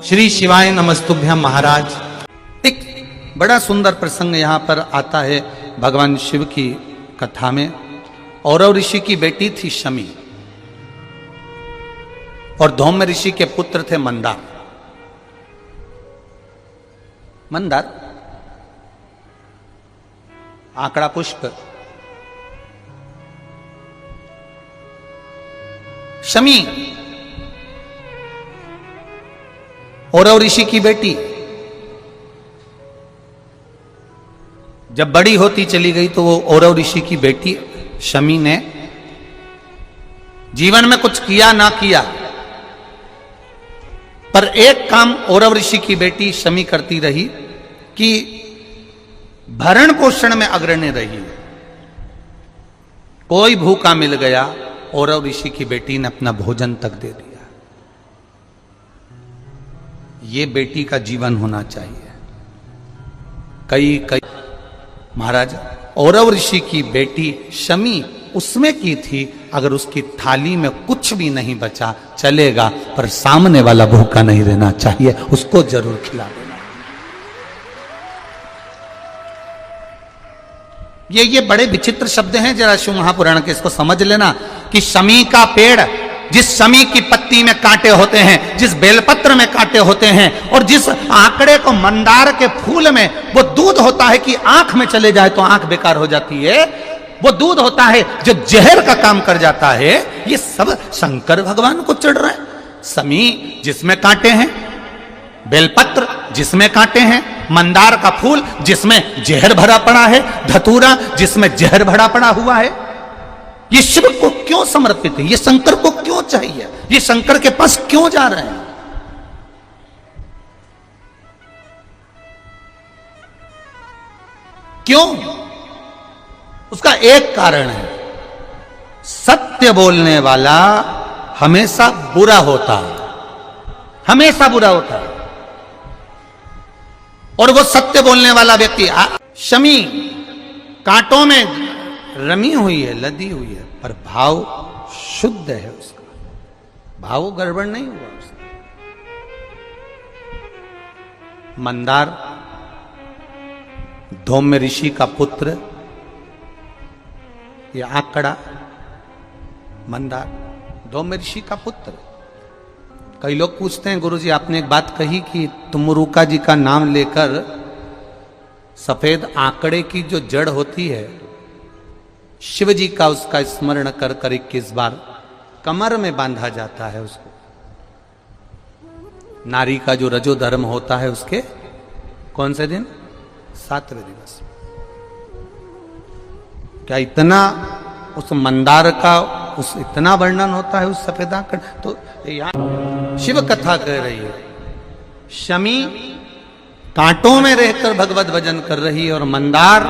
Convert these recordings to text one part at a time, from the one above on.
श्री शिवाय नमस्तुभ्यम महाराज। एक बड़ा सुंदर प्रसंग यहां पर आता है भगवान शिव की कथा में। औरव ऋषि की बेटी थी शमी और धौम्य ऋषि के पुत्र थे मंदार। मंदार आंकड़ा पुष्प, शमी औरव ऋषि की बेटी। जब बड़ी होती चली गई तो वो औरव ऋषि की बेटी शमी ने जीवन में कुछ किया ना किया, पर एक काम औरव ऋषि की बेटी शमी करती रही कि भरण पोषण में अग्रणी रही। कोई भूखा मिल गया, औरव ऋषि की बेटी ने अपना भोजन तक दे दिया। ये बेटी का जीवन होना चाहिए। कई महाराज औरव ऋषि की बेटी शमी उसमें की थी, अगर उसकी थाली में कुछ भी नहीं बचा चलेगा, पर सामने वाला भूखा नहीं रहना चाहिए, उसको जरूर खिला देना। ये बड़े विचित्र शब्द हैं, जरा शिव महापुराण के इसको समझ लेना कि शमी का पेड़, जिस शमी की पत्ती में कांटे होते हैं, जिस बेलपत्र में कांटे होते हैं, और जिस आंकड़े को मंदार के फूल में वो दूध होता है कि आंख में चले जाए तो आंख बेकार हो जाती है, वो दूध होता है जो जहर का काम कर जाता है, ये सब शंकर भगवान को चढ़ रहा है। शमी जिसमें कांटे हैं, बेलपत्र जिसमें कांटे हैं, मंदार का फूल जिसमें जहर भरा पड़ा है, धतूरा जिसमें जहर भरा पड़ा हुआ है, ये शिव को क्यों समर्पित है? ये शंकर को क्यों चाहिए? ये शंकर के पास क्यों जा रहे हैं? क्यों? उसका एक कारण है, सत्य बोलने वाला हमेशा बुरा होता है, हमेशा बुरा होता है। और वो सत्य बोलने वाला व्यक्ति, शमी कांटों में रमी हुई है, लदी हुई है, पर भाव शुद्ध है उसका, भाव गड़बड़ नहीं हुआ उसका। मंदार धौम्य ऋषि का पुत्र, ये आंकड़ा मंदार धौम्य ऋषि का पुत्र। कई लोग पूछते हैं, गुरुजी आपने एक बात कही कि तुमरुका जी का नाम लेकर सफेद आंकड़े की जो जड़ होती है, शिव जी का उसका स्मरण कर कर 21 बार कमर में बांधा जाता है उसको। नारी का जो रजो धर्म होता है उसके कौन से दिन? 7वें दिवस। क्या इतना उस मंदार का उस इतना वर्णन होता है उस सफेद आंकड़? तो यहां शिव कथा कह रही है, शमी कांटों में रहकर भगवत भजन कर रही है, और मंदार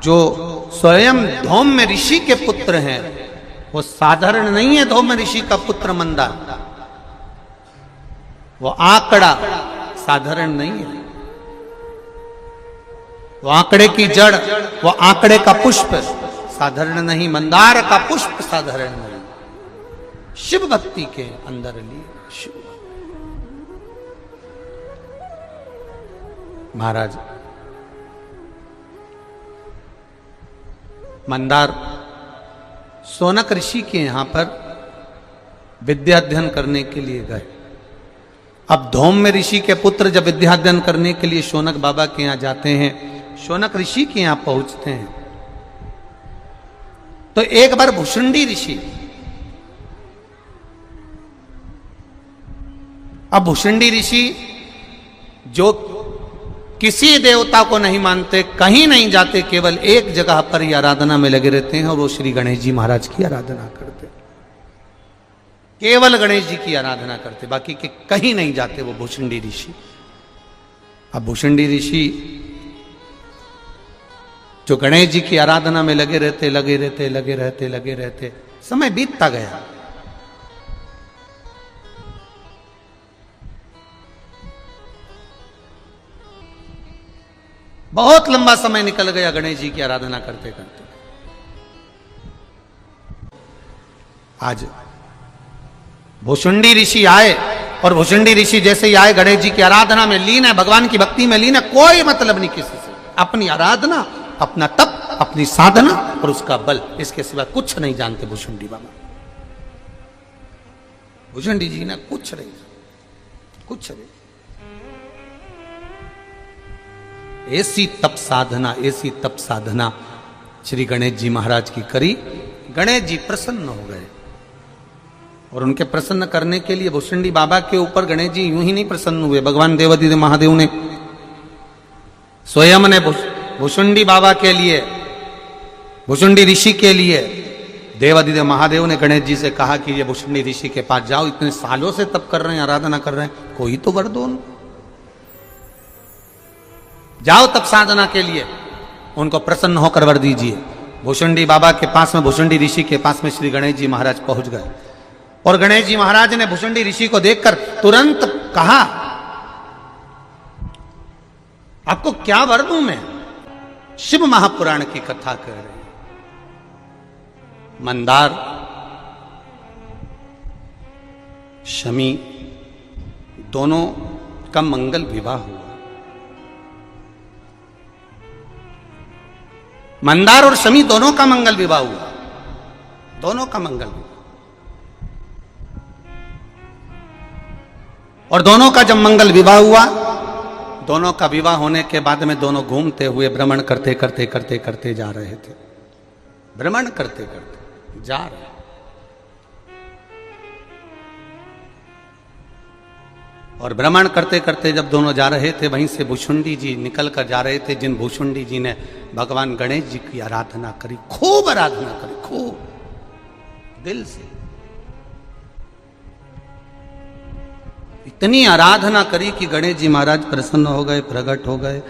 जो स्वयं धौम्य ऋषि के पुत्र हैं, वो साधारण नहीं है। धौम्य ऋषि का पुत्र मंदार, वो आंकड़ा साधारण नहीं है। वो आंकड़े की जड़, वो आंकड़े का पुष्प साधारण नहीं, मंदार का पुष्प साधारण नहीं। शिव भक्ति के अंदर लिए शिव महाराज। मंदार शौनक ऋषि के यहां पर विद्या अध्ययन करने के लिए गए। अब धौम्य ऋषि के पुत्र जब विद्या अध्ययन करने के लिए शौनक बाबा के यहां जाते हैं, शौनक ऋषि के यहां पहुंचते हैं, तो एक बार भुषुंडी ऋषि, अब भुषुंडी ऋषि जो किसी देवता को नहीं मानते, कहीं नहीं जाते, केवल एक जगह पर ही आराधना में लगे रहते हैं, और वो श्री गणेश जी महाराज की आराधना करते, केवल गणेश जी की आराधना करते, बाकी के कहीं नहीं जाते वो भुषुंडी ऋषि। अब भुषुंडी ऋषि जो गणेश जी की आराधना में लगे रहते, समय बीतता गया। बहुत लंबा समय निकल गया गणेश जी की आराधना करते करते। आज भुषुंडी ऋषि आए और भुषुंडी ऋषि जैसे ही आए, गणेश जी की आराधना में लीन है, भगवान की भक्ति में लीन है, कोई मतलब नहीं किसी से, अपनी आराधना, अपना तप, अपनी साधना और उसका बल, इसके सिवा कुछ नहीं जानते भुषुंडी बाबा। भुषुंडी जी ने कुछ नहीं, कुछ नहीं। ऐसी तप साधना श्री गणेश जी महाराज की करी। गणेश जी प्रसन्न हो गए और उनके प्रसन्न करने के लिए भुषुंडी बाबा के ऊपर गणेश जी यूं ही नहीं प्रसन्न हुए, भगवान देवादिदेव महादेव ने स्वयं ने भुषुंडी बाबा के लिए, भुषुंडी ऋषि के लिए देवादिदेव महादेव ने गणेश जी से कहा कि ये भुषुंडी ऋषि के पास जाओ, इतने सालों से तप कर रहे हैं, आराधना कर रहे हैं, कोई तो वर दो उनको, जाओ तप साधना के लिए, उनको प्रसन्न होकर वर दीजिए। भुषुंडी बाबा के पास में, भुषुंडी ऋषि के पास में श्री गणेश जी महाराज पहुंच गए और गणेश जी महाराज ने भुषुंडी ऋषि को देखकर तुरंत कहा, आपको क्या वर दूं मैं? शिव महापुराण की कथा कर रहे हैं। मंदार, शमी दोनों का मंगल विवाह हुआ। मंदार और शमी दोनों का मंगल विवाह हुआ, दोनों का मंगल विवाह। और दोनों का जब मंगल विवाह हुआ, दोनों का विवाह होने के बाद में दोनों घूमते हुए भ्रमण करते करते करते करते जा रहे थे, भ्रमण करते करते जा रहे। और भ्रमण करते करते जब दोनों जा रहे थे, वहीं से भुषुंडी जी निकल कर जा रहे थे, जिन भुषुंडी जी ने भगवान गणेश जी की आराधना करी, खूब आराधना करी, खूब दिल से, इतनी आराधना करी कि गणेश जी महाराज प्रसन्न हो गए, प्रकट हो गए।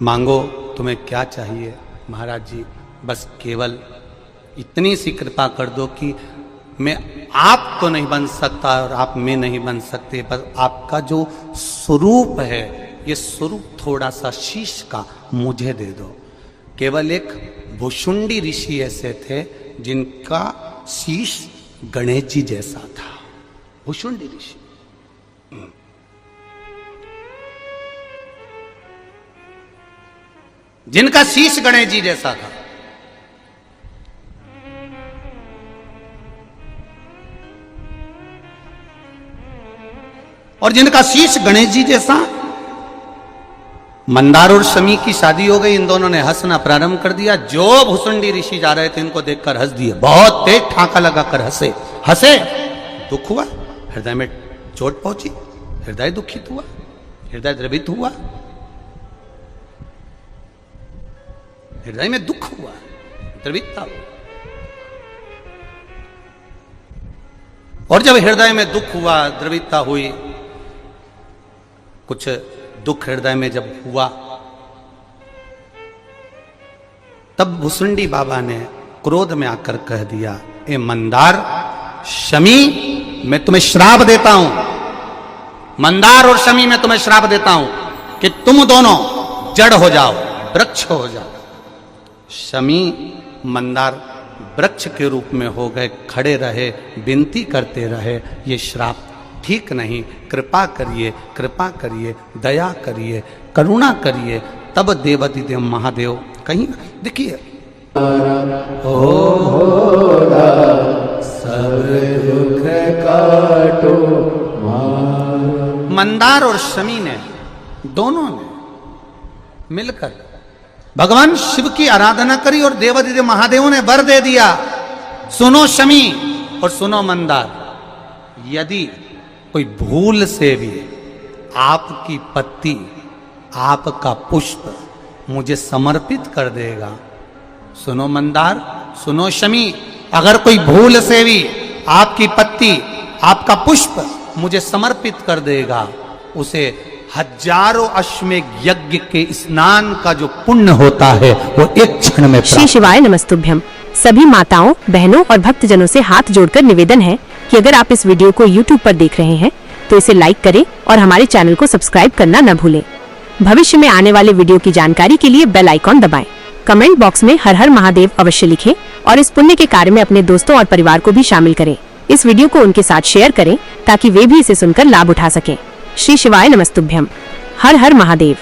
मांगो तुम्हें क्या चाहिए महाराज जी, बस केवल इतनी सी कृपा कर दो कि मैं आप तो नहीं बन सकता और आप मैं नहीं बन सकते, पर आपका जो स्वरूप है, ये स्वरूप थोड़ा सा शीश का मुझे दे दो। केवल एक भुषुंडी ऋषि ऐसे थे जिनका शीश गणेश जी जैसा था, भुषुंडी ऋषि। जिनका शीश गणेश जी जैसा था। और जिनका शीश गणेश जी जैसा। मंदार और शमी की शादी हो गई, इन दोनों ने हंसना प्रारंभ कर दिया। जो भुषुंडी ऋषि जा रहे थे इनको देखकर हंस दिए, बहुत तेज ठाका लगाकर हंसे। हंसे, दुख हुआ, हृदय में चोट पहुंची, हृदय दुखित हुआ, हृदय द्रवित हुआ, हृदय में दुख हुआ, द्रवितता हुआ। और जब हृदय में दुख हुआ, द्रवितता हुई, कुछ दुख हृदय में जब हुआ, तब भुषुंडी बाबा ने क्रोध में आकर कह दिया, ए मंदार, शमी, मैं तुम्हें श्राप देता हूं, मंदार और शमी मैं तुम्हें श्राप देता हूं कि तुम दोनों जड़ हो जाओ, वृक्ष हो जाओ। शमी, मंदार वृक्ष के रूप में हो गए, खड़े रहे, विनती करते रहे, ये श्राप ठीक नहीं, कृपा करिए, कृपा करिए, दया करिए, करुणा करिए। तब देवादिदेव महादेव कहीं देखिए, सब दुख काटो, मंदार और शमी ने, दोनों ने मिलकर भगवान शिव की आराधना करी और देवादिदेव महादेव ने वर दे दिया, सुनो शमी और सुनो मंदार, यदि कोई भूल से भी आपकी पत्ती, आपका पुष्प मुझे समर्पित कर देगा, सुनो मंदार, सुनो शमी, अगर कोई भूल से भी आपकी पत्ती, आपका पुष्प मुझे समर्पित कर देगा, उसे हजारों अश्वमेघ यज्ञ के स्नान का जो पुण्य होता है वो एक क्षण में। श्री शिवाय नमस्तुभ्यम। सभी माताओं, बहनों और भक्तजनों से हाथ जोड़कर निवेदन है कि अगर आप इस वीडियो को YouTube पर देख रहे हैं तो इसे लाइक करें और हमारे चैनल को सब्सक्राइब करना न भूलें। भविष्य में आने वाले वीडियो की जानकारी के लिए बेल आइकॉन दबाएं। कमेंट बॉक्स में हर हर महादेव अवश्य लिखें और इस पुण्य के कार्य में अपने दोस्तों और परिवार को भी शामिल करें। इस वीडियो को उनके साथ शेयर करें ताकि वे भी इसे सुनकर लाभ उठा सकें। श्री शिवाय नमस्तुभ्यम। हर हर महादेव।